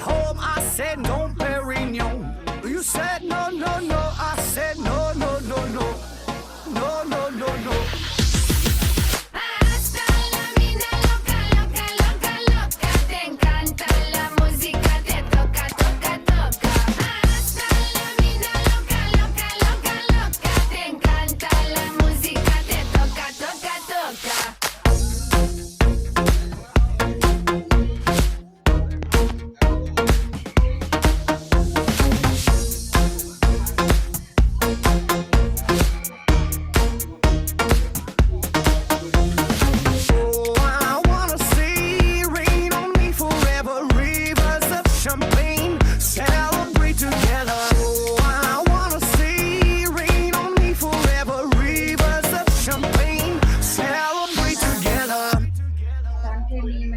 home. I said no, Perignon. You said no, no, no. I said no, no, no, no. No, no, no, no. Hasta la vida loca, loca, loca, loca. Te encanta la música, te toca, toca, toca. Hasta la vida loca, loca, loca, loca. Te encanta la música, te toca, toca, toca. Oh, I wanna see rain on me forever. Rivers of champagne, celebrate together. Oh, I wanna see rain on me forever. Rivers of champagne, celebrate together.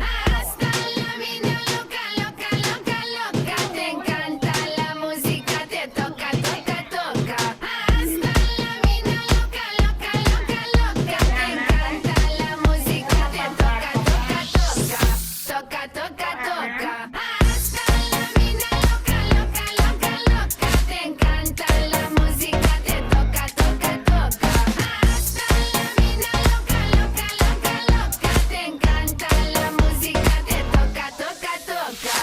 Hasta la vida loca, loca, loca, loca. Te encanta la música, te toca, toca, toca. Hasta la vida loca, loca, loca, loca. Te encanta la música, te toca, toca, toca. Toca, toca, toca. Hasta la vida loca, loca, loca, loca. Te encanta la música, te toca, toca, toca. Hasta la vida loca, loca, loca, loca. Te encanta la música, te toca, toca, toca.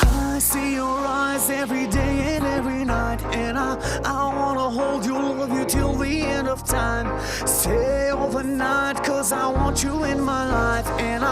I see your eyes every day and every night, and I wanna hold you, love you till the end of time. Stay overnight, cause I want you in my life, and